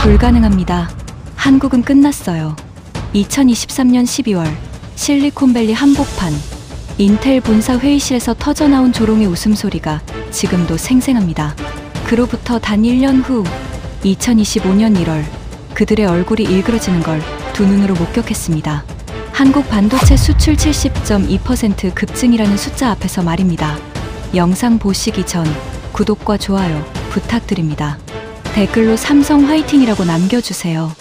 불가능합니다. 한국은 끝났어요. 2023년 12월 실리콘밸리 한복판 인텔 본사 회의실에서 터져나온 조롱의 웃음소리가 지금도 생생합니다. 그로부터 단 1년 후 2025년 1월 그들의 얼굴이 일그러지는 걸 두 눈으로 목격했습니다. 한국 반도체 수출 70.2% 급증이라는 숫자 앞에서 말입니다. 영상 보시기 전 구독과 좋아요 부탁드립니다. 댓글로 삼성 화이팅이라고 남겨주세요.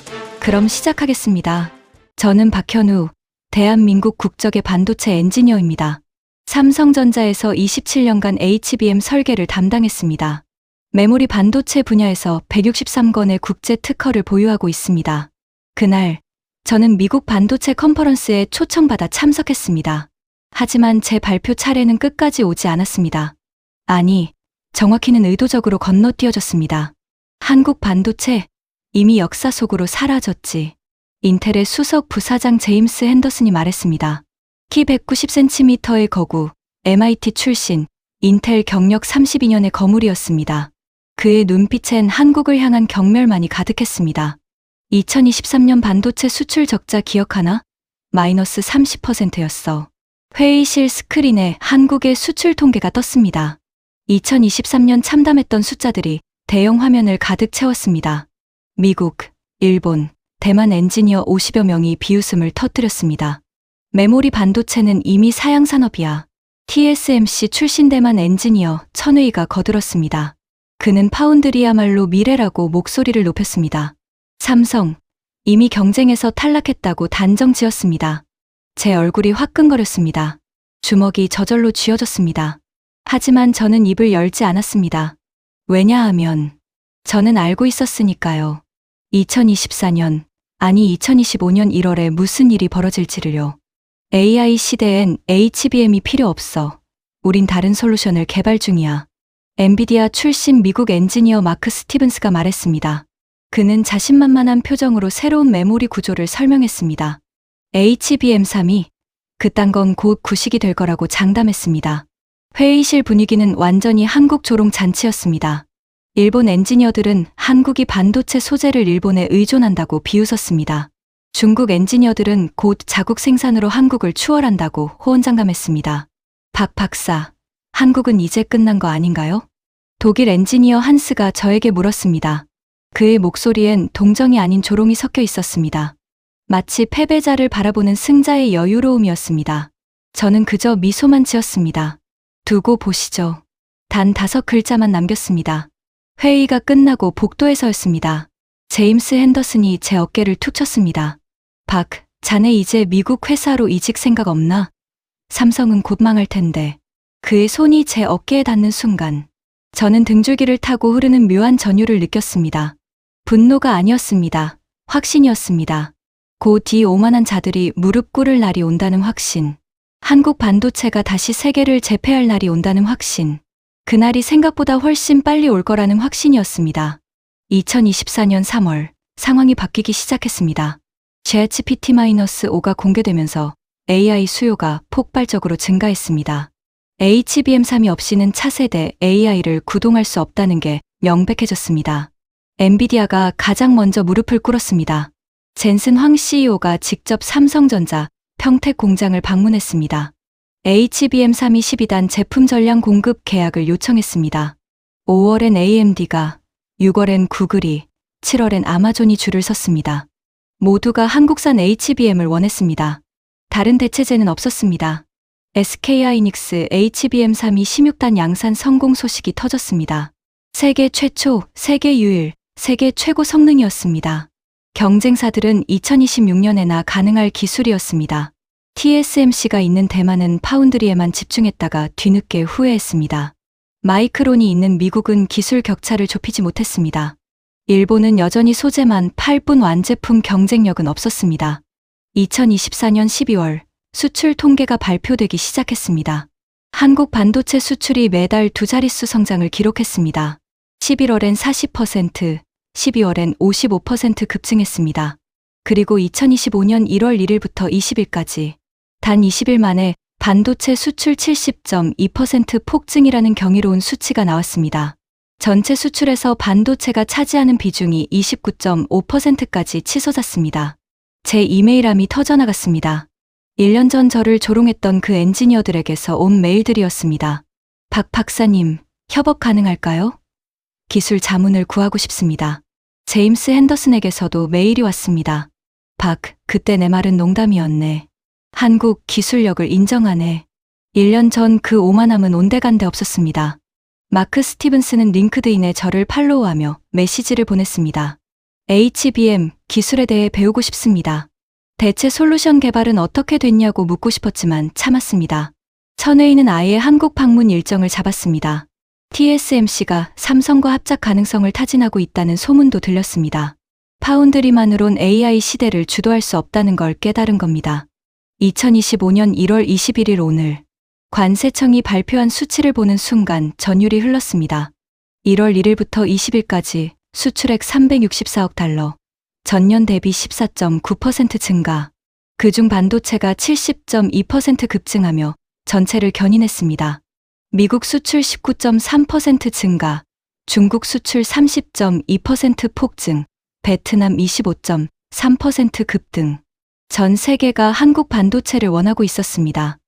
그럼 시작하겠습니다. 저는 박현우, 대한민국 국적의 반도체 엔지니어입니다. 삼성전자에서 27년간 HBM 설계를 담당했습니다. 메모리 반도체 분야에서 163건의 국제 특허를 보유하고 있습니다. 그날 저는 미국 반도체 컨퍼런스에 초청받아 참석했습니다. 하지만 제 발표 차례는 끝까지 오지 않았습니다. 아니, 정확히는 의도적으로 건너뛰어졌습니다. 한국 반도체 이미 역사 속으로 사라졌지. 인텔의 수석 부사장 제임스 핸더슨이 말했습니다. 키 190cm의 거구, MIT 출신, 인텔 경력 32년의 거물이었습니다. 그의 눈빛엔 한국을 향한 경멸만이 가득했습니다. 2023년 반도체 수출 적자 기억하나? 마이너스 30%였어. 회의실 스크린에 한국의 수출 통계가 떴습니다. 2023년 참담했던 숫자들이 대형 화면을 가득 채웠습니다. 미국, 일본, 대만 엔지니어 50여 명이 비웃음을 터뜨렸습니다. 메모리 반도체는 이미 사양산업이야. TSMC 출신 대만 엔지니어 천웨이가 거들었습니다. 그는 파운드리야말로 미래라고 목소리를 높였습니다. 삼성, 이미 경쟁에서 탈락했다고 단정 지었습니다. 제 얼굴이 화끈거렸습니다. 주먹이 저절로 쥐어졌습니다. 하지만 저는 입을 열지 않았습니다. 왜냐하면 저는 알고 있었으니까요. 2024년, 아니 2025년 1월에 무슨 일이 벌어질지를요. AI 시대엔 HBM이 필요 없어. 우린 다른 솔루션을 개발 중이야. 엔비디아 출신 미국 엔지니어 마크 스티븐스가 말했습니다. 그는 자신만만한 표정으로 새로운 메모리 구조를 설명했습니다. HBM3이 그딴 건 곧 구식이 될 거라고 장담했습니다. 회의실 분위기는 완전히 한국 조롱 잔치였습니다. 일본 엔지니어들은 한국이 반도체 소재를 일본에 의존한다고 비웃었습니다. 중국 엔지니어들은 곧 자국 생산으로 한국을 추월한다고 호언장담했습니다. 박 박사, 한국은 이제 끝난 거 아닌가요? 독일 엔지니어 한스가 저에게 물었습니다. 그의 목소리엔 동정이 아닌 조롱이 섞여 있었습니다. 마치 패배자를 바라보는 승자의 여유로움이었습니다. 저는 그저 미소만 지었습니다. 두고 보시죠. 단 5글자만 남겼습니다. 회의가 끝나고 복도에서였습니다. 제임스 핸더슨이 제 어깨를 툭 쳤습니다. 박, 자네 이제 미국 회사로 이직 생각 없나? 삼성은 곧 망할 텐데. 그의 손이 제 어깨에 닿는 순간 저는 등줄기를 타고 흐르는 묘한 전율을 느꼈습니다. 분노가 아니었습니다. 확신이었습니다. 곧 이 오만한 자들이 무릎 꿇을 날이 온다는 확신. 한국 반도체가 다시 세계를 제패할 날이 온다는 확신. 그날이 생각보다 훨씬 빨리 올 거라는 확신이었습니다. 2024년 3월 상황이 바뀌기 시작했습니다. ChatGPT-5가 공개되면서 AI 수요가 폭발적으로 증가했습니다. HBM3이 없이는 차세대 AI를 구동할 수 없다는 게 명백해졌습니다. 엔비디아가 가장 먼저 무릎을 꿇었습니다. 젠슨 황 CEO가 직접 삼성전자 평택 공장을 방문했습니다. HBM3이 12단 제품 전량 공급 계약을 요청했습니다. 5월엔 AMD가, 6월엔 구글이, 7월엔 아마존이 줄을 섰습니다. 모두가 한국산 HBM을 원했습니다. 다른 대체제는 없었습니다. SK하이닉스 HBM3이 16단 양산 성공 소식이 터졌습니다. 세계 최초, 세계 유일, 세계 최고 성능이었습니다. 경쟁사들은 2026년에나 가능할 기술이었습니다. TSMC가 있는 대만은 파운드리에만 집중했다가 뒤늦게 후회했습니다. 마이크론이 있는 미국은 기술 격차를 좁히지 못했습니다. 일본은 여전히 소재만 팔 뿐 완제품 경쟁력은 없었습니다. 2024년 12월 수출 통계가 발표되기 시작했습니다. 한국 반도체 수출이 매달 두 자릿수 성장을 기록했습니다. 11월엔 40%, 12월엔 55% 급증했습니다. 그리고 2025년 1월 1일부터 20일까지 단 20일 만에 반도체 수출 70.2% 폭증이라는 경이로운 수치가 나왔습니다. 전체 수출에서 반도체가 차지하는 비중이 29.5%까지 치솟았습니다. 제 이메일함이 터져나갔습니다. 1년 전 저를 조롱했던 그 엔지니어들에게서 온 메일들이었습니다. 박 박사님, 협업 가능할까요? 기술 자문을 구하고 싶습니다. 제임스 핸더슨에게서도 메일이 왔습니다. 박, 그때 내 말은 농담이었네. 한국 기술력을 인정하네. 1년 전 그 오만함은 온데간데 없었습니다. 마크 스티븐스는 링크드인에 저를 팔로우하며 메시지를 보냈습니다. HBM 기술에 대해 배우고 싶습니다. 대체 솔루션 개발은 어떻게 됐냐고 묻고 싶었지만 참았습니다. 천회의는 아예 한국 방문 일정을 잡았습니다. TSMC가 삼성과 합작 가능성을 타진하고 있다는 소문도 들렸습니다. 파운드리만으론 AI 시대를 주도할 수 없다는 걸 깨달은 겁니다. 2025년 1월 21일 오늘 관세청이 발표한 수치를 보는 순간 전율이 흘렀습니다. 1월 1일부터 20일까지 수출액 364억 달러, 전년 대비 14.9% 증가, 그중 반도체가 70.2% 급증하며 전체를 견인했습니다. 미국 수출 19.3% 증가, 중국 수출 30.2% 폭증, 베트남 25.3% 급등. 전 세계가 한국 반도체를 원하고 있었습니다.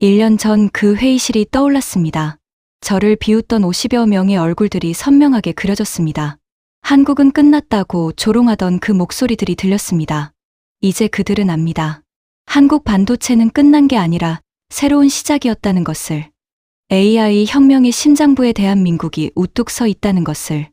1년 전 그 회의실이 떠올랐습니다. 저를 비웃던 50여 명의 얼굴들이 선명하게 그려졌습니다. 한국은 끝났다고 조롱하던 그 목소리들이 들렸습니다. 이제 그들은 압니다. 한국 반도체는 끝난 게 아니라 새로운 시작이었다는 것을. AI 혁명의 심장부에 대한민국이 우뚝 서 있다는 것을.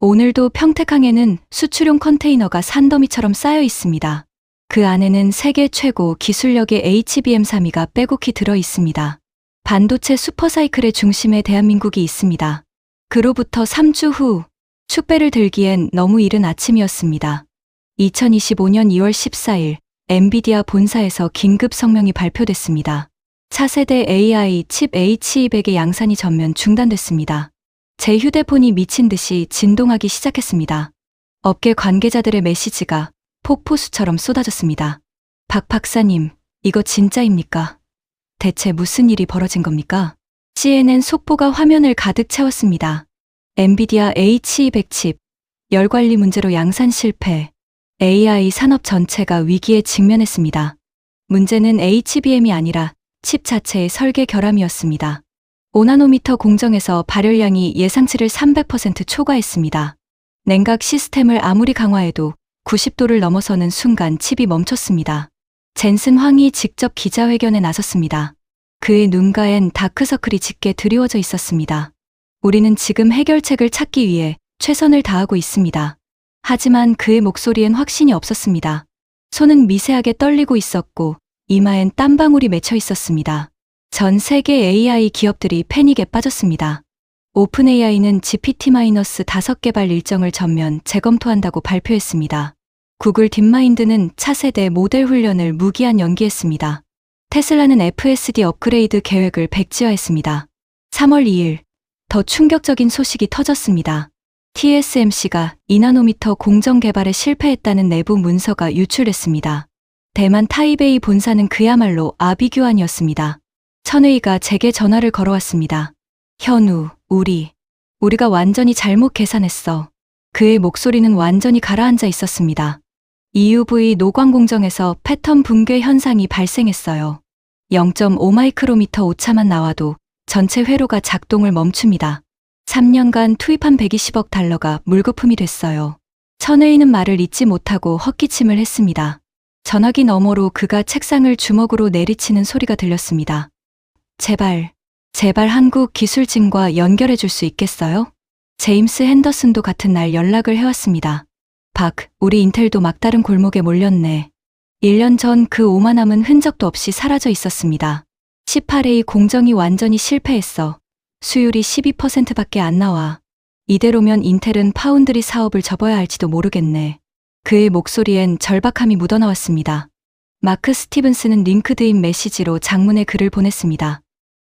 오늘도 평택항에는 수출용 컨테이너가 산더미처럼 쌓여 있습니다. 그 안에는 세계 최고 기술력의 HBM3가 빼곡히 들어 있습니다. 반도체 슈퍼사이클의 중심에 대한민국이 있습니다. 그로부터 3주 후 축배를 들기엔 너무 이른 아침이었습니다. 2025년 2월 14일 엔비디아 본사에서 긴급 성명이 발표됐습니다. 차세대 AI 칩 H200의 양산이 전면 중단됐습니다. 제 휴대폰이 미친 듯이 진동하기 시작했습니다. 업계 관계자들의 메시지가 폭포수처럼 쏟아졌습니다. 박 박사님, 이거 진짜입니까? 대체 무슨 일이 벌어진 겁니까? CNN 속보가 화면을 가득 채웠습니다. 엔비디아 H200 칩, 열 관리 문제로 양산 실패, AI 산업 전체가 위기에 직면했습니다. 문제는 HBM이 아니라 칩 자체의 설계 결함이었습니다. 5나노미터 공정에서 발열량이 예상치를 300% 초과했습니다. 냉각 시스템을 아무리 강화해도 90도를 넘어서는 순간 칩이 멈췄습니다. 젠슨 황이 직접 기자회견에 나섰습니다. 그의 눈가엔 다크서클이 짙게 드리워져 있었습니다. 우리는 지금 해결책을 찾기 위해 최선을 다하고 있습니다. 하지만 그의 목소리엔 확신이 없었습니다. 손은 미세하게 떨리고 있었고 이마엔 땀방울이 맺혀 있었습니다. 전 세계 AI 기업들이 패닉에 빠졌습니다. 오픈AI는 GPT-5 개발 일정을 전면 재검토한다고 발표했습니다. 구글 딥마인드는 차세대 모델 훈련을 무기한 연기했습니다. 테슬라는 FSD 업그레이드 계획을 백지화했습니다. 3월 2일, 더 충격적인 소식이 터졌습니다. TSMC가 2나노미터 공정 개발에 실패했다는 내부 문서가 유출됐습니다. 대만 타이베이 본사는 그야말로 아비규환이었습니다. 천회의가 제게 전화를 걸어왔습니다. 현우, 우리가 완전히 잘못 계산했어. 그의 목소리는 완전히 가라앉아 있었습니다. EUV 노광 공정에서 패턴 붕괴 현상이 발생했어요. 0.5 마이크로미터 오차만 나와도 전체 회로가 작동을 멈춥니다. 3년간 투입한 120억 달러가 물거품이 됐어요. 천회의는 말을 잇지 못하고 헛기침을 했습니다. 전화기 너머로 그가 책상을 주먹으로 내리치는 소리가 들렸습니다. 제발 한국 기술진과 연결해 줄 수 있겠어요? 제임스 핸더슨도 같은 날 연락을 해왔습니다. 박, 우리 인텔도 막다른 골목에 몰렸네. 1년 전 그 오만함은 흔적도 없이 사라져 있었습니다. 18A 공정이 완전히 실패했어. 수율이 12%밖에 안 나와. 이대로면 인텔은 파운드리 사업을 접어야 할지도 모르겠네. 그의 목소리엔 절박함이 묻어나왔습니다. 마크 스티븐스는 링크드인 메시지로 장문의 글을 보냈습니다.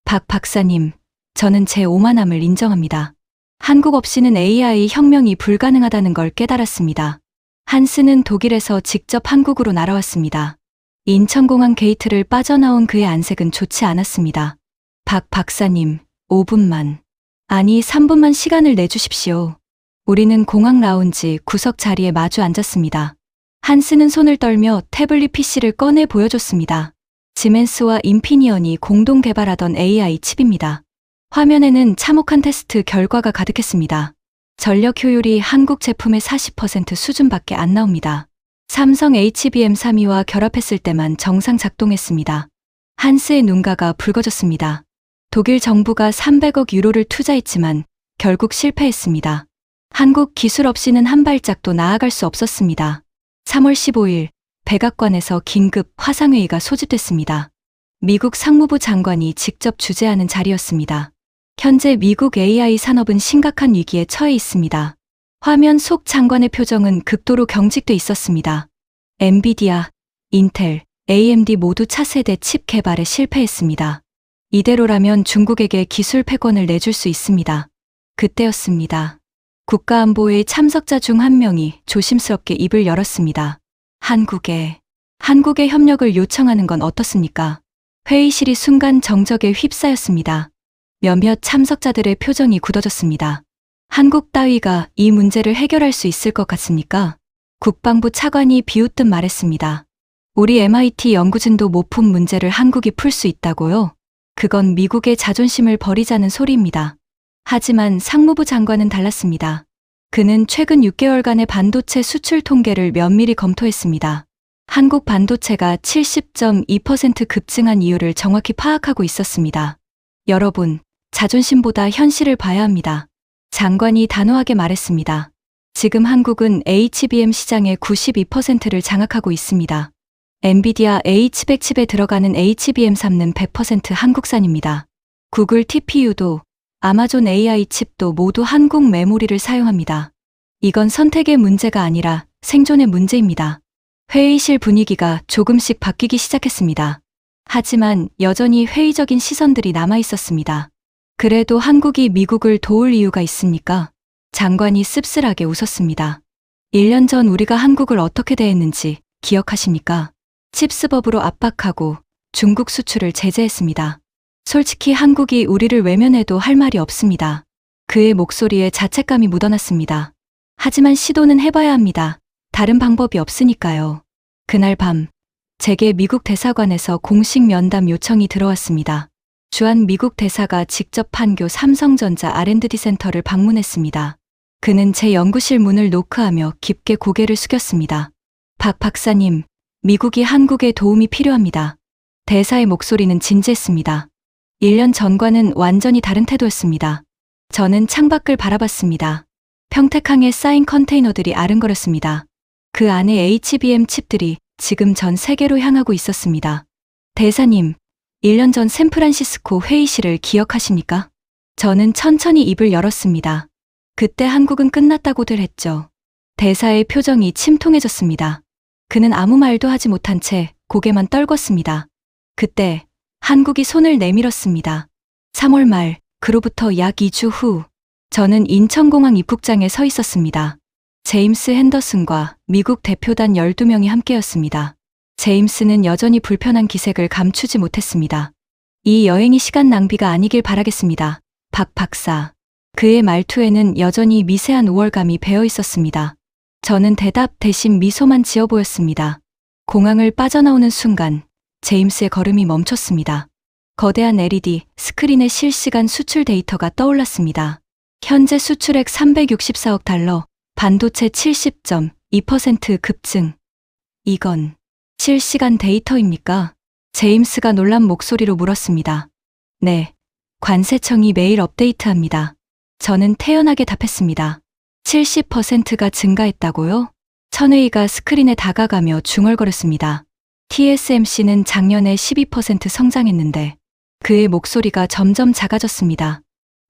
박 박사님, 저는 제 오만함을 인정합니다. 한국 없이는 AI 혁명이 불가능하다는 걸 깨달았습니다. 한스는 독일에서 직접 한국으로 날아왔습니다. 인천공항 게이트를 빠져나온 그의 안색은 좋지 않았습니다. 박 박사님, 5분만. 아니, 3분만 시간을 내주십시오. 우리는 공항 라운지 구석 자리에 마주 앉았습니다. 한스는 손을 떨며 태블릿 PC를 꺼내 보여줬습니다. 지멘스와 인피니언이 공동 개발하던 AI 칩입니다. 화면에는 참혹한 테스트 결과가 가득했습니다. 전력 효율이 한국 제품의 40% 수준밖에 안 나옵니다. 삼성 HBM32와 결합했을 때만 정상 작동했습니다. 한스의 눈가가 붉어졌습니다. 독일 정부가 300억 유로를 투자했지만 결국 실패했습니다. 한국 기술 없이는 한 발짝도 나아갈 수 없었습니다. 3월 15일 백악관에서 긴급 화상회의가 소집됐습니다. 미국 상무부 장관이 직접 주재하는 자리였습니다. 현재 미국 AI 산업은 심각한 위기에 처해 있습니다. 화면 속 장관의 표정은 극도로 경직돼 있었습니다. 엔비디아, 인텔, AMD 모두 차세대 칩 개발에 실패했습니다. 이대로라면 중국에게 기술 패권을 내줄 수 있습니다. 그때였습니다. 국가안보회의 참석자 중 한 명이 조심스럽게 입을 열었습니다. 한국의 협력을 요청하는 건 어떻습니까? 회의실이 순간 정적에 휩싸였습니다. 몇몇 참석자들의 표정이 굳어졌습니다. 한국 따위가 이 문제를 해결할 수 있을 것 같습니까? 국방부 차관이 비웃듯 말했습니다. 우리 MIT 연구진도 못 푼 문제를 한국이 풀 수 있다고요? 그건 미국의 자존심을 버리자는 소리입니다. 하지만 상무부 장관은 달랐습니다. 그는 최근 6개월간의 반도체 수출 통계를 면밀히 검토했습니다. 한국 반도체가 70.2% 급증한 이유를 정확히 파악하고 있었습니다. 여러분, 자존심보다 현실을 봐야 합니다. 장관이 단호하게 말했습니다. 지금 한국은 HBM 시장의 92%를 장악하고 있습니다. 엔비디아 H100 칩에 들어가는 HBM3는 100% 한국산입니다. 구글 TPU도 아마존 AI 칩도 모두 한국 메모리를 사용합니다. 이건 선택의 문제가 아니라 생존의 문제입니다. 회의실 분위기가 조금씩 바뀌기 시작했습니다. 하지만 여전히 회의적인 시선들이 남아 있었습니다. 그래도 한국이 미국을 도울 이유가 있습니까? 장관이 씁쓸하게 웃었습니다. 1년 전 우리가 한국을 어떻게 대했는지 기억하십니까? 칩스법으로 압박하고 중국 수출을 제재했습니다. 솔직히 한국이 우리를 외면해도 할 말이 없습니다. 그의 목소리에 자책감이 묻어났습니다. 하지만 시도는 해봐야 합니다. 다른 방법이 없으니까요. 그날 밤, 제게 미국 대사관에서 공식 면담 요청이 들어왔습니다. 주한 미국 대사가 직접 판교 삼성전자 R&D 센터를 방문했습니다. 그는 제 연구실 문을 노크하며 깊게 고개를 숙였습니다. 박 박사님, 미국이 한국에 도움이 필요합니다. 대사의 목소리는 진지했습니다. 1년 전과는 완전히 다른 태도였습니다. 저는 창밖을 바라봤습니다. 평택항에 쌓인 컨테이너들이 아른거렸습니다. 그 안에 HBM 칩들이 지금 전 세계로 향하고 있었습니다. 대사님, 1년 전 샌프란시스코 회의실을 기억하십니까? 저는 천천히 입을 열었습니다. 그때 한국은 끝났다고들 했죠. 대사의 표정이 침통해졌습니다. 그는 아무 말도 하지 못한 채 고개만 떨궜습니다. 그때 한국이 손을 내밀었습니다. 3월 말, 그로부터 약 2주 후, 저는 인천공항 입국장에 서 있었습니다. 제임스 핸더슨과 미국 대표단 12명이 함께였습니다. 제임스는 여전히 불편한 기색을 감추지 못했습니다. 이 여행이 시간 낭비가 아니길 바라겠습니다. 박 박사. 그의 말투에는 여전히 미세한 우월감이 배어 있었습니다. 저는 대답 대신 미소만 지어 보였습니다. 공항을 빠져나오는 순간 제임스의 걸음이 멈췄습니다. 거대한 LED 스크린에 실시간 수출 데이터가 떠올랐습니다. 현재 수출액 364억 달러, 반도체 70.2% 급증. 이건 실시간 데이터입니까? 제임스가 놀란 목소리로 물었습니다. 네, 관세청이 매일 업데이트합니다. 저는 태연하게 답했습니다. 70%가 증가했다고요? 천회의가 스크린에 다가가며 중얼거렸습니다. TSMC는 작년에 12% 성장했는데 그의 목소리가 점점 작아졌습니다.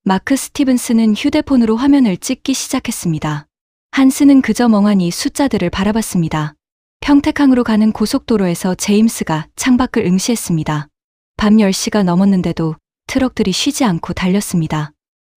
마크 스티븐스는 휴대폰으로 화면을 찍기 시작했습니다. 한스는 그저 멍하니 숫자들을 바라봤습니다. 평택항으로 가는 고속도로에서 제임스가 창밖을 응시했습니다. 밤 10시가 넘었는데도 트럭들이 쉬지 않고 달렸습니다.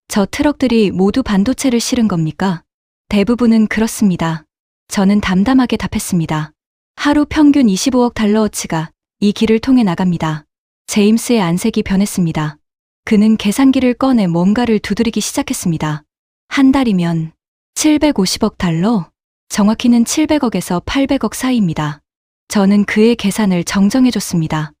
저 트럭들이 모두 반도체를 실은 겁니까? 대부분은 그렇습니다. 저는 담담하게 답했습니다. 하루 평균 25억 달러어치가 이 길을 통해 나갑니다. 제임스의 안색이 변했습니다. 그는 계산기를 꺼내 뭔가를 두드리기 시작했습니다. 한 달이면 750억 달러? 정확히는 700억에서 800억 사이입니다. 저는 그의 계산을 정정해줬습니다.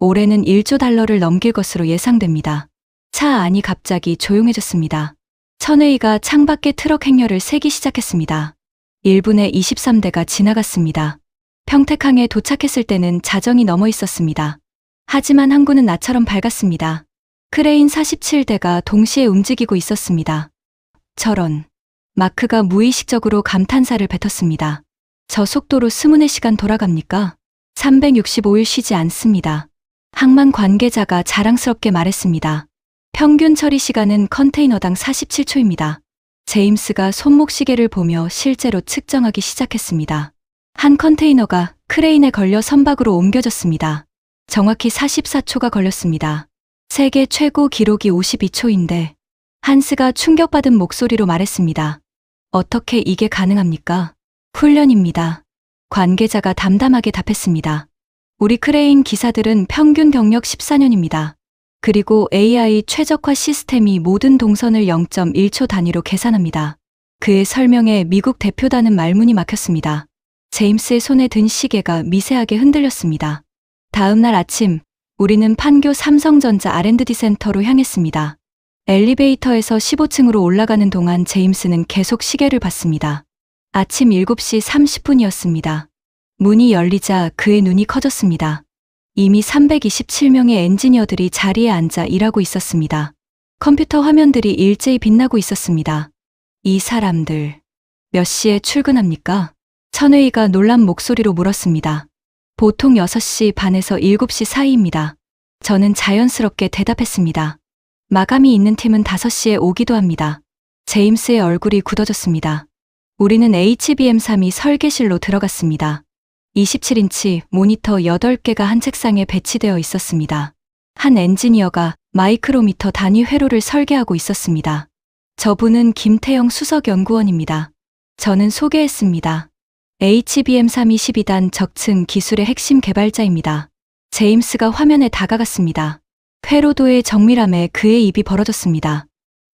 올해는 1조 달러를 넘길 것으로 예상됩니다. 차 안이 갑자기 조용해졌습니다. 천웨이가 창밖에 트럭 행렬을 세기 시작했습니다. 1분에 23대가 지나갔습니다. 평택항에 도착했을 때는 자정이 넘어 있었습니다. 하지만 항구는 나처럼 밝았습니다. 크레인 47대가 동시에 움직이고 있었습니다. 저런. 마크가 무의식적으로 감탄사를 뱉었습니다. 저 속도로 24시간 돌아갑니까? 365일 쉬지 않습니다. 항만 관계자가 자랑스럽게 말했습니다. 평균 처리 시간은 컨테이너당 47초입니다. 제임스가 손목시계를 보며 실제로 측정하기 시작했습니다. 한 컨테이너가 크레인에 걸려 선박으로 옮겨졌습니다. 정확히 44초가 걸렸습니다. 세계 최고 기록이 52초인데 한스가 충격받은 목소리로 말했습니다. 어떻게 이게 가능합니까? 훈련입니다. 관계자가 담담하게 답했습니다. 우리 크레인 기사들은 평균 경력 14년입니다. 그리고 AI 최적화 시스템이 모든 동선을 0.1초 단위로 계산합니다. 그의 설명에 미국 대표단은 말문이 막혔습니다. 제임스의 손에 든 시계가 미세하게 흔들렸습니다. 다음 날 아침, 우리는 판교 삼성전자 R&D 센터로 향했습니다. 엘리베이터에서 15층으로 올라가는 동안 제임스는 계속 시계를 봤습니다. 아침 7시 30분이었습니다. 문이 열리자 그의 눈이 커졌습니다. 이미 327명의 엔지니어들이 자리에 앉아 일하고 있었습니다. 컴퓨터 화면들이 일제히 빛나고 있었습니다. 이 사람들, 몇 시에 출근합니까? 천웨이가 놀란 목소리로 물었습니다. 보통 6시 반에서 7시 사이입니다. 저는 자연스럽게 대답했습니다. 마감이 있는 팀은 5시에 오기도 합니다. 제임스의 얼굴이 굳어졌습니다. 우리는 HBM3이 설계실로 들어갔습니다. 27인치 모니터 8개가 한 책상에 배치되어 있었습니다. 한 엔지니어가 마이크로미터 단위 회로를 설계하고 있었습니다. 저분은 김태영 수석연구원입니다. 저는 소개했습니다. HBM3 22단 적층 기술의 핵심 개발자입니다. 제임스가 화면에 다가갔습니다. 회로도의 정밀함에 그의 입이 벌어졌습니다.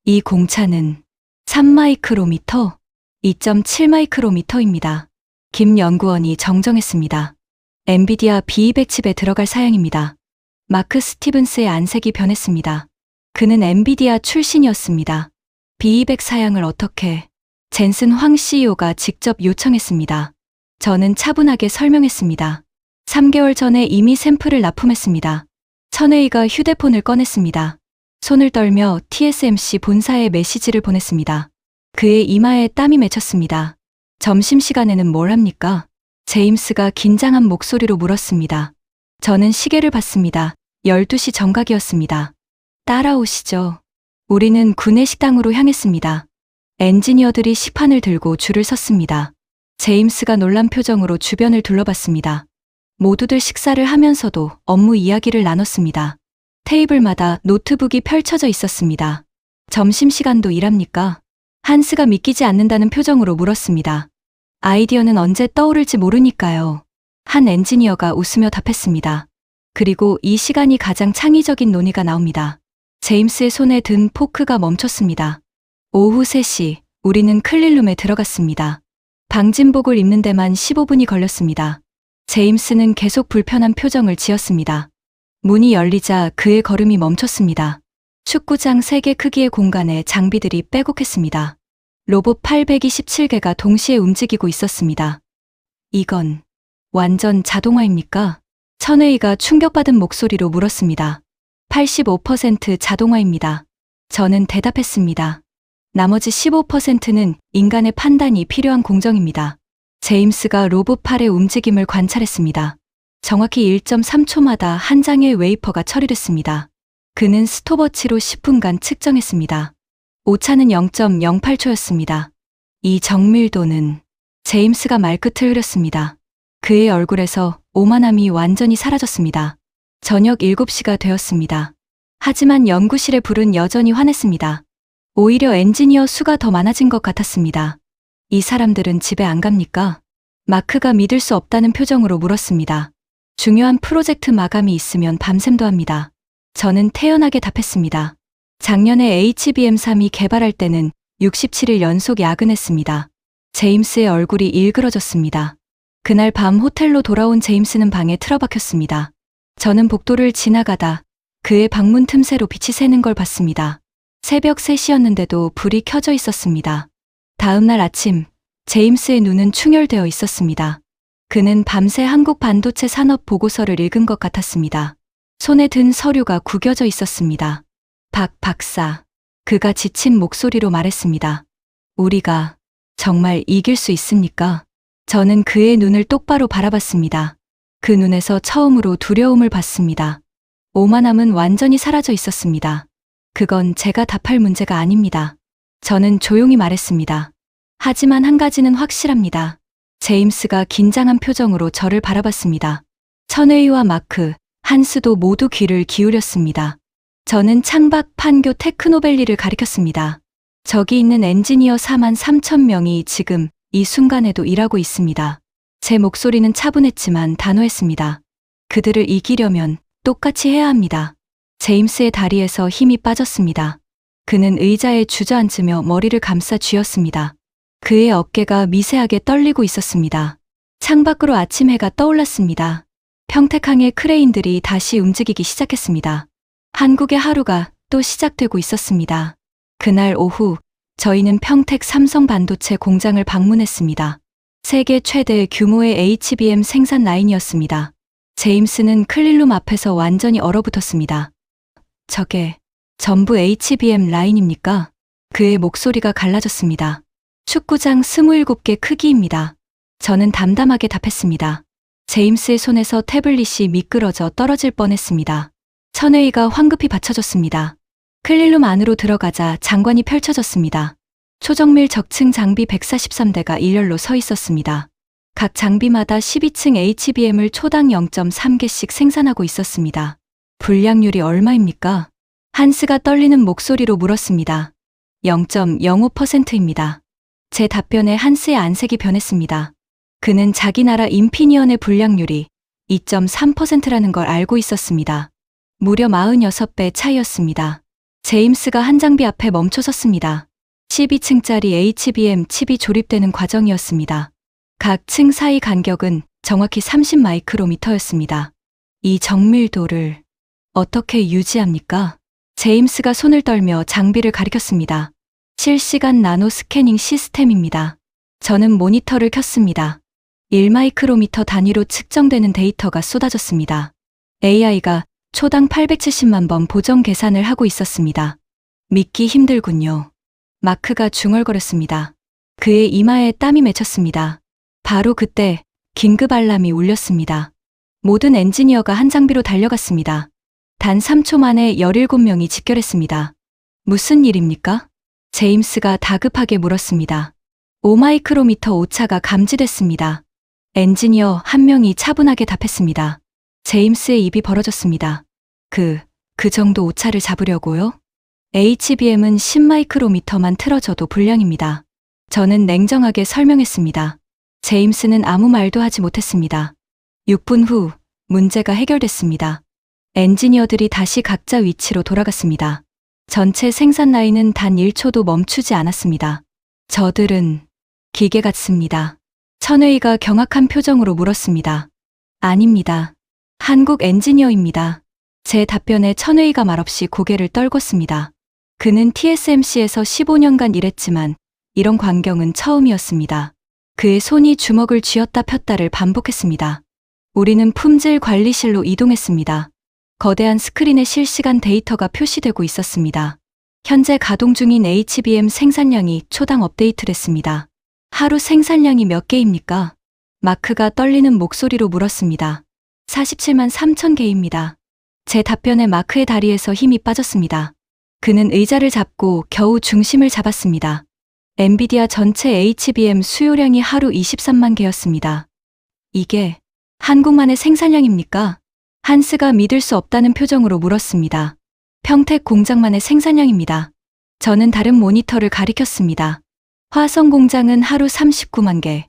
이 공차는 3마이크로미터, 2.7마이크로미터입니다. 김 연구원이 정정했습니다. 엔비디아 B200 칩에 들어갈 사양입니다. 마크 스티븐스의 안색이 변했습니다. 그는 엔비디아 출신이었습니다. B200 사양을 어떻게? 젠슨 황 CEO가 직접 요청했습니다. 저는 차분하게 설명했습니다. 3개월 전에 이미 샘플을 납품했습니다. 천웨이가 휴대폰을 꺼냈습니다. 손을 떨며 TSMC 본사에 메시지를 보냈습니다. 그의 이마에 땀이 맺혔습니다. 점심시간에는 뭘 합니까? 제임스가 긴장한 목소리로 물었습니다. 저는 시계를 봤습니다. 12시 정각이었습니다. 따라오시죠. 우리는 구내 식당으로 향했습니다. 엔지니어들이 식판을 들고 줄을 섰습니다. 제임스가 놀란 표정으로 주변을 둘러봤습니다. 모두들 식사를 하면서도 업무 이야기를 나눴습니다. 테이블마다 노트북이 펼쳐져 있었습니다. 점심시간도 일합니까? 한스가 믿기지 않는다는 표정으로 물었습니다. 아이디어는 언제 떠오를지 모르니까요. 한 엔지니어가 웃으며 답했습니다. 그리고 이 시간이 가장 창의적인 논의가 나옵니다. 제임스의 손에 든 포크가 멈췄습니다. 오후 3시, 우리는 클린룸에 들어갔습니다. 방진복을 입는 데만 15분이 걸렸습니다. 제임스는 계속 불편한 표정을 지었습니다. 문이 열리자 그의 걸음이 멈췄습니다. 축구장 3개 크기의 공간에 장비들이 빼곡했습니다. 로봇 827개가 동시에 움직이고 있었습니다. 이건 완전 자동화입니까? 천웨이가 충격받은 목소리로 물었습니다. 85% 자동화입니다. 저는 대답했습니다. 나머지 15%는 인간의 판단이 필요한 공정입니다. 제임스가 로봇 팔의 움직임을 관찰했습니다. 정확히 1.3초마다 한 장의 웨이퍼가 처리됐습니다. 그는 스톱워치로 10분간 측정했습니다. 오차는 0.08초였습니다. 이 정밀도는 제임스가 말끝을 흐렸습니다. 그의 얼굴에서 오만함이 완전히 사라졌습니다. 저녁 7시가 되었습니다. 하지만 연구실의 불은 여전히 환했습니다. 오히려 엔지니어 수가 더 많아진 것 같았습니다. 이 사람들은 집에 안 갑니까? 마크가 믿을 수 없다는 표정으로 물었습니다. 중요한 프로젝트 마감이 있으면 밤샘도 합니다. 저는 태연하게 답했습니다. 작년에 HBM3이 개발할 때는 67일 연속 야근했습니다. 제임스의 얼굴이 일그러졌습니다. 그날 밤 호텔로 돌아온 제임스는 방에 틀어박혔습니다. 저는 복도를 지나가다 그의 방문 틈새로 빛이 새는 걸 봤습니다. 새벽 3시였는데도 불이 켜져 있었습니다. 다음 날 아침, 제임스의 눈은 충혈되어 있었습니다. 그는 밤새 한국 반도체 산업 보고서를 읽은 것 같았습니다. 손에 든 서류가 구겨져 있었습니다. 박 박사, 그가 지친 목소리로 말했습니다. 우리가 정말 이길 수 있습니까? 저는 그의 눈을 똑바로 바라봤습니다. 그 눈에서 처음으로 두려움을 봤습니다. 오만함은 완전히 사라져 있었습니다. 그건 제가 답할 문제가 아닙니다. 저는 조용히 말했습니다. 하지만 한 가지는 확실합니다. 제임스가 긴장한 표정으로 저를 바라봤습니다. 천웨이와 마크, 한스도 모두 귀를 기울였습니다. 저는 창밖 판교 테크노밸리를 가리켰습니다. 저기 있는 엔지니어 43,000명이 지금 이 순간에도 일하고 있습니다. 제 목소리는 차분했지만 단호했습니다. 그들을 이기려면 똑같이 해야 합니다. 제임스의 다리에서 힘이 빠졌습니다. 그는 의자에 주저앉으며 머리를 감싸 쥐었습니다. 그의 어깨가 미세하게 떨리고 있었습니다. 창밖으로 아침 해가 떠올랐습니다. 평택항의 크레인들이 다시 움직이기 시작했습니다. 한국의 하루가 또 시작되고 있었습니다. 그날 오후 저희는 평택 삼성 반도체 공장을 방문했습니다. 세계 최대 규모의 HBM 생산 라인이었습니다. 제임스는 클린룸 앞에서 완전히 얼어붙었습니다. 저게 전부 HBM 라인입니까? 그의 목소리가 갈라졌습니다. 축구장 27개 크기입니다. 저는 담담하게 답했습니다. 제임스의 손에서 태블릿이 미끄러져 떨어질 뻔했습니다. 천웨이가 황급히 받쳐줬습니다. 클린룸 안으로 들어가자 장관이 펼쳐졌습니다. 초정밀 적층 장비 143대가 일렬로 서 있었습니다. 각 장비마다 12층 HBM을 초당 0.3개씩 생산하고 있었습니다. 불량률이 얼마입니까? 한스가 떨리는 목소리로 물었습니다. 0.05%입니다. 제 답변에 한스의 안색이 변했습니다. 그는 자기 나라 인피니언의 불량률이 2.3%라는 걸 알고 있었습니다. 무려 46배 차이였습니다. 제임스가 한 장비 앞에 멈춰 섰습니다. 12층짜리 HBM 칩이 조립되는 과정이었습니다. 각 층 사이 간격은 정확히 30 마이크로미터였습니다. 이 정밀도를 어떻게 유지합니까? 제임스가 손을 떨며 장비를 가리켰습니다. 실시간 나노 스캐닝 시스템입니다. 저는 모니터를 켰습니다. 1마이크로미터 단위로 측정되는 데이터가 쏟아졌습니다. AI가 초당 870만 번 보정 계산을 하고 있었습니다. 믿기 힘들군요. 마크가 중얼거렸습니다. 그의 이마에 땀이 맺혔습니다. 바로 그때 긴급 알람이 울렸습니다. 모든 엔지니어가 한 장비로 달려갔습니다. 단 3초 만에 17명이 직결했습니다. 무슨 일입니까? 제임스가 다급하게 물었습니다. 5마이크로미터 오차가 감지됐습니다. 엔지니어 한 명이 차분하게 답했습니다. 제임스의 입이 벌어졌습니다. 그 정도 오차를 잡으려고요? HBM은 10마이크로미터만 틀어져도 불량입니다. 저는 냉정하게 설명했습니다. 제임스는 아무 말도 하지 못했습니다. 6분 후 문제가 해결됐습니다. 엔지니어들이 다시 각자 위치로 돌아갔습니다. 전체 생산 라인은 단 1초도 멈추지 않았습니다. 저들은 기계 같습니다. 천웨이가 경악한 표정으로 물었습니다. 아닙니다. 한국 엔지니어입니다. 제 답변에 천웨이가 말없이 고개를 떨궜습니다. 그는 TSMC에서 15년간 일했지만 이런 광경은 처음이었습니다. 그의 손이 주먹을 쥐었다 폈다를 반복했습니다. 우리는 품질 관리실로 이동했습니다. 거대한 스크린에 실시간 데이터가 표시되고 있었습니다. 현재 가동 중인 HBM 생산량이 초당 업데이트됐습니다. 하루 생산량이 몇 개입니까? 마크가 떨리는 목소리로 물었습니다. 47만 3천 개입니다. 제 답변에 마크의 다리에서 힘이 빠졌습니다. 그는 의자를 잡고 겨우 중심을 잡았습니다. 엔비디아 전체 HBM 수요량이 하루 23만 개였습니다. 이게 한국만의 생산량입니까? 한스가 믿을 수 없다는 표정으로 물었습니다. 평택 공장만의 생산량입니다. 저는 다른 모니터를 가리켰습니다. 화성 공장은 하루 39만 개,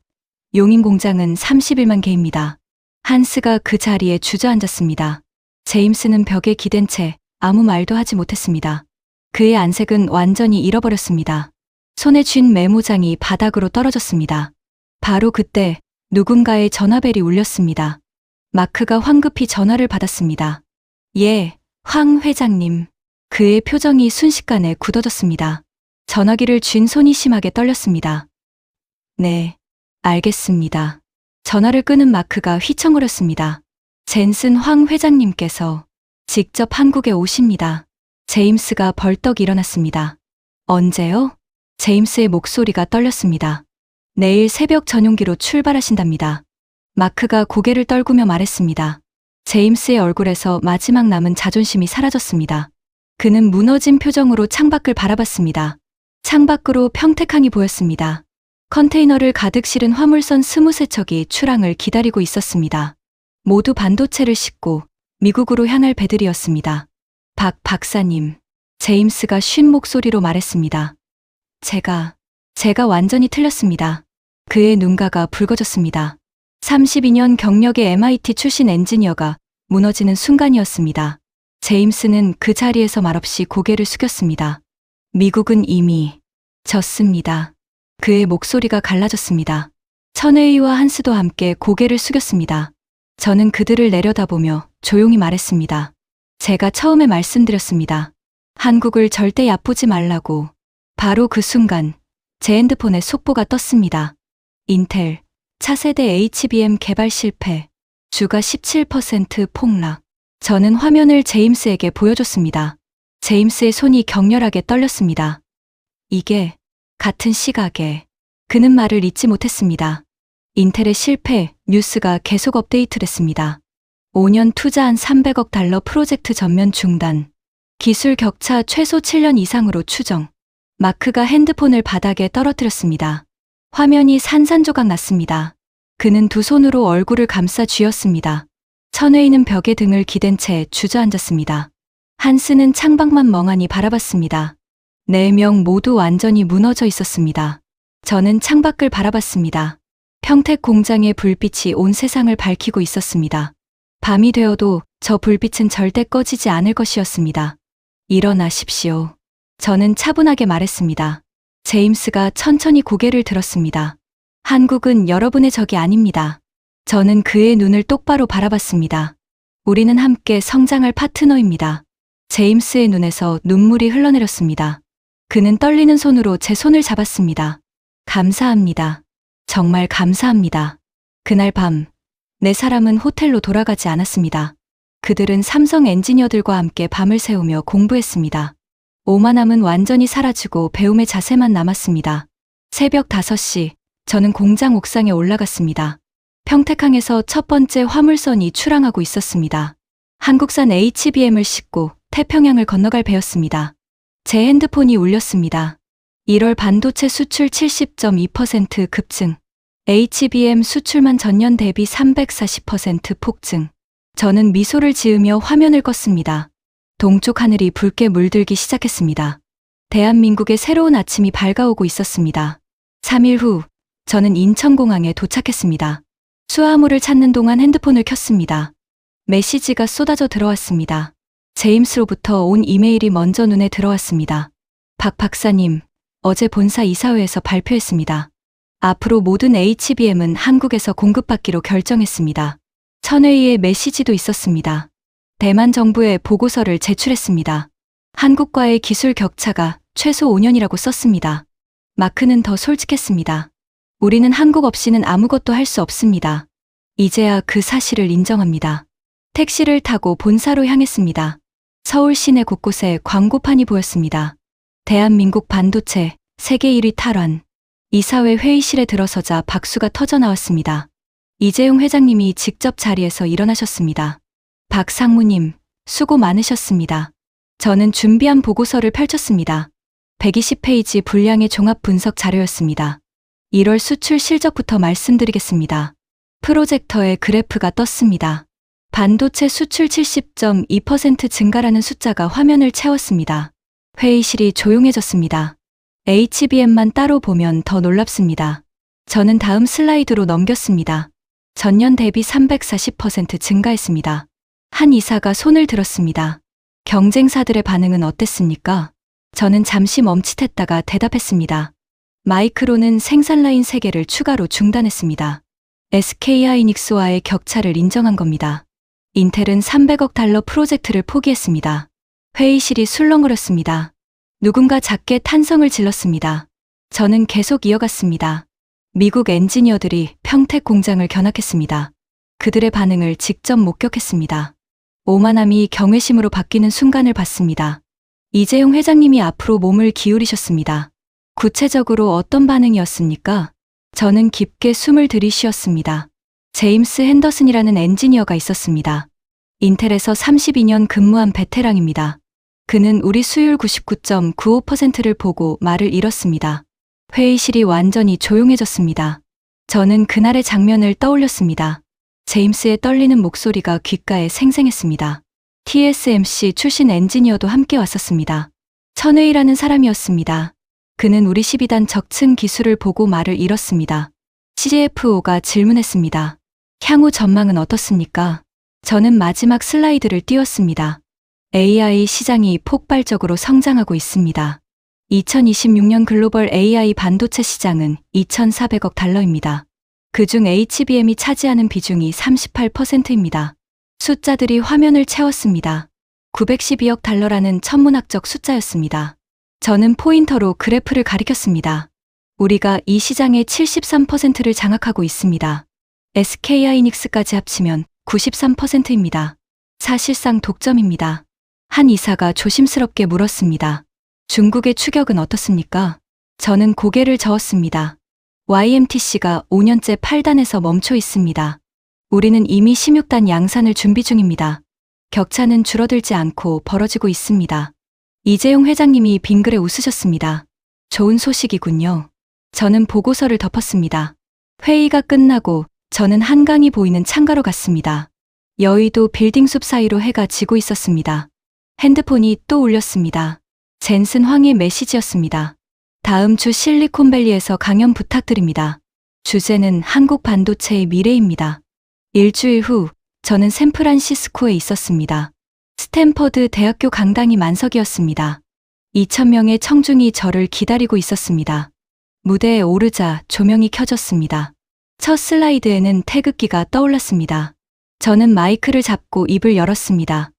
용인 공장은 31만 개입니다. 한스가 그 자리에 주저앉았습니다. 제임스는 벽에 기댄 채 아무 말도 하지 못했습니다. 그의 안색은 완전히 잃어버렸습니다. 손에 쥔 메모장이 바닥으로 떨어졌습니다. 바로 그때 누군가의 전화벨이 울렸습니다. 마크가 황급히 전화를 받았습니다. 예, 황 회장님. 그의 표정이 순식간에 굳어졌습니다. 전화기를 쥔 손이 심하게 떨렸습니다. 네, 알겠습니다. 전화를 끄는 마크가 휘청거렸습니다. 젠슨 황 회장님께서 직접 한국에 오십니다. 제임스가 벌떡 일어났습니다. 언제요? 제임스의 목소리가 떨렸습니다. 내일 새벽 전용기로 출발하신답니다. 마크가 고개를 떨구며 말했습니다. 제임스의 얼굴에서 마지막 남은 자존심이 사라졌습니다. 그는 무너진 표정으로 창밖을 바라봤습니다. 창밖으로 평택항이 보였습니다. 컨테이너를 가득 실은 화물선 23척이 출항을 기다리고 있었습니다. 모두 반도체를 싣고 미국으로 향할 배들이었습니다. 박 박사님, 제임스가 쉰 목소리로 말했습니다. 제가 완전히 틀렸습니다. 그의 눈가가 붉어졌습니다. 32년 경력의 MIT 출신 엔지니어가 무너지는 순간이었습니다. 제임스는 그 자리에서 말없이 고개를 숙였습니다. 미국은 이미 졌습니다. 그의 목소리가 갈라졌습니다. 천회의와 한스도 함께 고개를 숙였습니다. 저는 그들을 내려다보며 조용히 말했습니다. 제가 처음에 말씀드렸습니다. 한국을 절대 얕보지 말라고. 바로 그 순간 제 핸드폰에 속보가 떴습니다. 인텔 차세대 HBM 개발 실패, 주가 17% 폭락. 저는 화면을 제임스에게 보여줬습니다. 제임스의 손이 격렬하게 떨렸습니다. 이게 같은 시각에 그는 말을 잇지 못했습니다. 인텔의 실패 뉴스가 계속 업데이트됐습니다. 5년 투자한 300억 달러 프로젝트 전면 중단. 기술 격차 최소 7년 이상으로 추정. 마크가 핸드폰을 바닥에 떨어뜨렸습니다. 화면이 산산조각 났습니다. 그는 두 손으로 얼굴을 감싸 쥐었습니다. 천회의는 벽에 등을 기댄 채 주저앉았습니다. 한스는 창밖만 멍하니 바라봤습니다. 4명 모두 완전히 무너져 있었습니다. 저는 창밖을 바라봤습니다. 평택 공장의 불빛이 온 세상을 밝히고 있었습니다. 밤이 되어도 저 불빛은 절대 꺼지지 않을 것이었습니다. 일어나십시오. 저는 차분하게 말했습니다. 제임스가 천천히 고개를 들었습니다. 한국은 여러분의 적이 아닙니다. 저는 그의 눈을 똑바로 바라봤습니다. 우리는 함께 성장할 파트너입니다. 제임스의 눈에서 눈물이 흘러내렸습니다. 그는 떨리는 손으로 제 손을 잡았습니다. 감사합니다. 정말 감사합니다. 그날 밤, 네 사람은 호텔로 돌아가지 않았습니다. 그들은 삼성 엔지니어들과 함께 밤을 새우며 공부했습니다. 오만함은 완전히 사라지고 배움의 자세만 남았습니다. 새벽 5시, 저는 공장 옥상에 올라갔습니다. 평택항에서 첫 번째 화물선이 출항하고 있었습니다. 한국산 HBM을 싣고 태평양을 건너갈 배였습니다. 제 핸드폰이 울렸습니다. 1월 반도체 수출 70.2% 급증. HBM 수출만 전년 대비 340% 폭증. 저는 미소를 지으며 화면을 껐습니다. 동쪽 하늘이 붉게 물들기 시작했습니다. 대한민국의 새로운 아침이 밝아오고 있었습니다. 3일 후, 저는 인천공항에 도착했습니다. 수화물을 찾는 동안 핸드폰을 켰습니다. 메시지가 쏟아져 들어왔습니다. 제임스로부터 온 이메일이 먼저 눈에 들어왔습니다. 박 박사님, 어제 본사 이사회에서 발표했습니다. 앞으로 모든 HBM은 한국에서 공급받기로 결정했습니다. 천회의의 메시지도 있었습니다. 대만 정부에 보고서를 제출했습니다. 한국과의 기술 격차가 최소 5년이라고 썼습니다. 마크는 더 솔직했습니다. 우리는 한국 없이는 아무것도 할 수 없습니다. 이제야 그 사실을 인정합니다. 택시를 타고 본사로 향했습니다. 서울 시내 곳곳에 광고판이 보였습니다. 대한민국 반도체 세계 1위 탈환. 이사회 회의실에 들어서자 박수가 터져 나왔습니다. 이재용 회장님이 직접 자리에서 일어나셨습니다. 박 상무님, 수고 많으셨습니다. 저는 준비한 보고서를 펼쳤습니다. 120페이지 분량의 종합 분석 자료였습니다. 1월 수출 실적부터 말씀드리겠습니다. 프로젝터에 그래프가 떴습니다. 반도체 수출 70.2% 증가라는 숫자가 화면을 채웠습니다. 회의실이 조용해졌습니다. HBM만 따로 보면 더 놀랍습니다. 저는 다음 슬라이드로 넘겼습니다. 전년 대비 340% 증가했습니다. 한 이사가 손을 들었습니다. 경쟁사들의 반응은 어땠습니까? 저는 잠시 멈칫했다가 대답했습니다. 마이크론은 생산 라인 3개를 추가로 중단했습니다. SK하이닉스와의 격차를 인정한 겁니다. 인텔은 300억 달러 프로젝트를 포기했습니다. 회의실이 술렁거렸습니다. 누군가 작게 탄성을 질렀습니다. 저는 계속 이어갔습니다. 미국 엔지니어들이 평택 공장을 견학했습니다. 그들의 반응을 직접 목격했습니다. 오만함이 경외심으로 바뀌는 순간을 봤습니다. 이재용 회장님이 앞으로 몸을 기울이셨습니다. 구체적으로 어떤 반응이었습니까? 저는 깊게 숨을 들이쉬었습니다. 제임스 핸더슨이라는 엔지니어가 있었습니다. 인텔에서 32년 근무한 베테랑입니다. 그는 우리 수율 99.95%를 보고 말을 잃었습니다. 회의실이 완전히 조용해졌습니다. 저는 그날의 장면을 떠올렸습니다. 제임스의 떨리는 목소리가 귓가에 생생했습니다. TSMC 출신 엔지니어도 함께 왔었습니다. 천웨이라는 사람이었습니다. 그는 우리 12단 적층 기술을 보고 말을 잃었습니다. CFO가 질문했습니다. 향후 전망은 어떻습니까? 저는 마지막 슬라이드를 띄웠습니다. AI 시장이 폭발적으로 성장하고 있습니다. 2026년 글로벌 AI 반도체 시장은 2,400억 달러입니다. 그중 HBM이 차지하는 비중이 38%입니다. 숫자들이 화면을 채웠습니다. 912억 달러라는 천문학적 숫자였습니다. 저는 포인터로 그래프를 가리켰습니다. 우리가 이 시장의 73%를 장악하고 있습니다. SK하이닉스까지 합치면 93%입니다. 사실상 독점입니다. 한 이사가 조심스럽게 물었습니다. 중국의 추격은 어떻습니까? 저는 고개를 저었습니다. YMTC가 5년째 8단에서 멈춰 있습니다. 우리는 이미 16단 양산을 준비 중입니다. 격차는 줄어들지 않고 벌어지고 있습니다. 이재용 회장님이 빙그레 웃으셨습니다. 좋은 소식이군요. 저는 보고서를 덮었습니다. 회의가 끝나고 저는 한강이 보이는 창가로 갔습니다. 여의도 빌딩숲 사이로 해가 지고 있었습니다. 핸드폰이 또 울렸습니다. 젠슨 황의 메시지였습니다. 다음 주 실리콘밸리에서 강연 부탁드립니다. 주제는 한국 반도체의 미래입니다. 일주일 후 저는 샌프란시스코에 있었습니다. 스탠퍼드 대학교 강당이 만석이었습니다. 2,000명의 청중이 저를 기다리고 있었습니다. 무대에 오르자 조명이 켜졌습니다. 첫 슬라이드에는 태극기가 떠올랐습니다. 저는 마이크를 잡고 입을 열었습니다.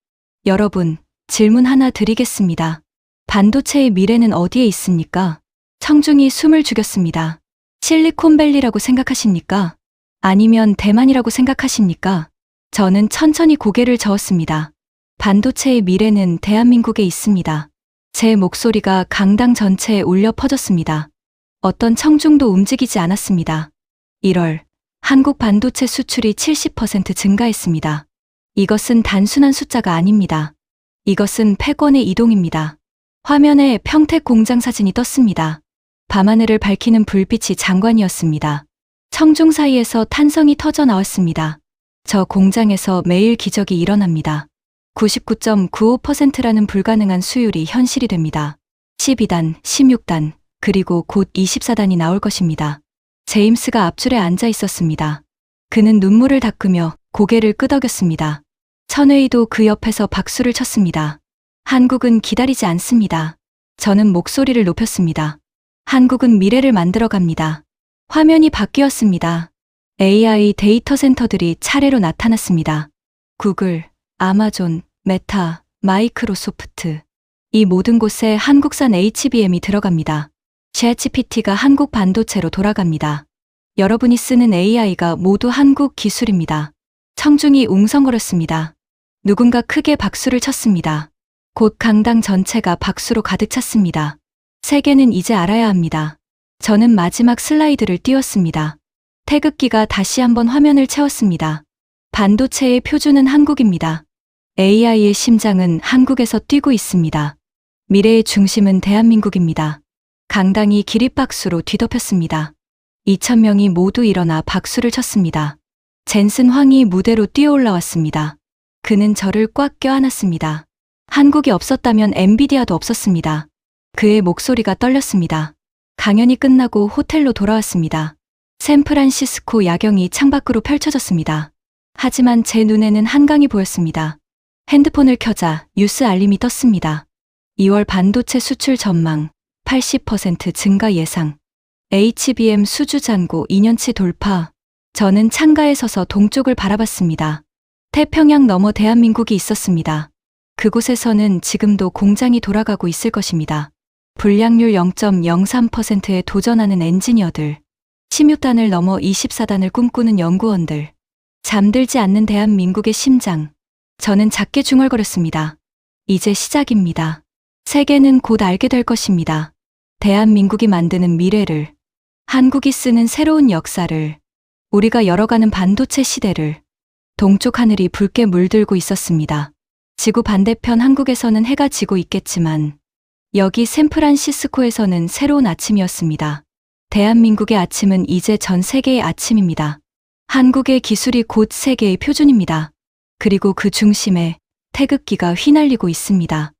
여러분, 질문 하나 드리겠습니다. 반도체의 미래는 어디에 있습니까? 청중이 숨을 죽였습니다. 실리콘밸리라고 생각하십니까? 아니면 대만이라고 생각하십니까? 저는 천천히 고개를 저었습니다. 반도체의 미래는 대한민국에 있습니다. 제 목소리가 강당 전체에 울려 퍼졌습니다. 어떤 청중도 움직이지 않았습니다. 1월, 한국 반도체 수출이 70% 증가했습니다. 이것은 단순한 숫자가 아닙니다. 이것은 패권의 이동입니다. 화면에 평택 공장 사진이 떴습니다. 밤하늘을 밝히는 불빛이 장관이었습니다. 청중 사이에서 탄성이 터져 나왔습니다. 저 공장에서 매일 기적이 일어납니다. 99.95%라는 불가능한 수율이 현실이 됩니다. 12단, 16단, 그리고 곧 24단이 나올 것입니다. 제임스가 앞줄에 앉아 있었습니다. 그는 눈물을 닦으며 고개를 끄덕였습니다. 천웨이도 그 옆에서 박수를 쳤습니다. 한국은 기다리지 않습니다. 저는 목소리를 높였습니다. 한국은 미래를 만들어 갑니다. 화면이 바뀌었습니다. AI 데이터 센터들이 차례로 나타났습니다. 구글, 아마존, 메타, 마이크로소프트. 이 모든 곳에 한국산 HBM이 들어갑니다. 챗GPT가 한국 반도체로 돌아갑니다. 여러분이 쓰는 AI가 모두 한국 기술입니다. 청중이 웅성거렸습니다. 누군가 크게 박수를 쳤습니다. 곧 강당 전체가 박수로 가득 찼습니다. 세계는 이제 알아야 합니다. 저는 마지막 슬라이드를 띄웠습니다. 태극기가 다시 한번 화면을 채웠습니다. 반도체의 표준은 한국입니다. AI의 심장은 한국에서 뛰고 있습니다. 미래의 중심은 대한민국입니다. 강당이 기립박수로 뒤덮였습니다. 2,000명이 모두 일어나 박수를 쳤습니다. 젠슨 황이 무대로 뛰어 올라왔습니다. 그는 저를 꽉 껴안았습니다. 한국이 없었다면 엔비디아도 없었습니다. 그의 목소리가 떨렸습니다. 강연이 끝나고 호텔로 돌아왔습니다. 샌프란시스코 야경이 창밖으로 펼쳐졌습니다. 하지만 제 눈에는 한강이 보였습니다. 핸드폰을 켜자 뉴스 알림이 떴습니다. 2월 반도체 수출 전망 80% 증가 예상. HBM 수주 잔고 2년치 돌파. 저는 창가에 서서 동쪽을 바라봤습니다. 태평양 너머 대한민국이 있었습니다. 그곳에서는 지금도 공장이 돌아가고 있을 것입니다. 불량률 0.03%에 도전하는 엔지니어들, 16단을 넘어 24단을 꿈꾸는 연구원들, 잠들지 않는 대한민국의 심장. 저는 작게 중얼거렸습니다. 이제 시작입니다. 세계는 곧 알게 될 것입니다. 대한민국이 만드는 미래를, 한국이 쓰는 새로운 역사를, 우리가 열어가는 반도체 시대를. 동쪽 하늘이 붉게 물들고 있었습니다. 지구 반대편 한국에서는 해가 지고 있겠지만 여기 샌프란시스코에서는 새로운 아침이었습니다. 대한민국의 아침은 이제 전 세계의 아침입니다. 한국의 기술이 곧 세계의 표준입니다. 그리고 그 중심에 태극기가 휘날리고 있습니다.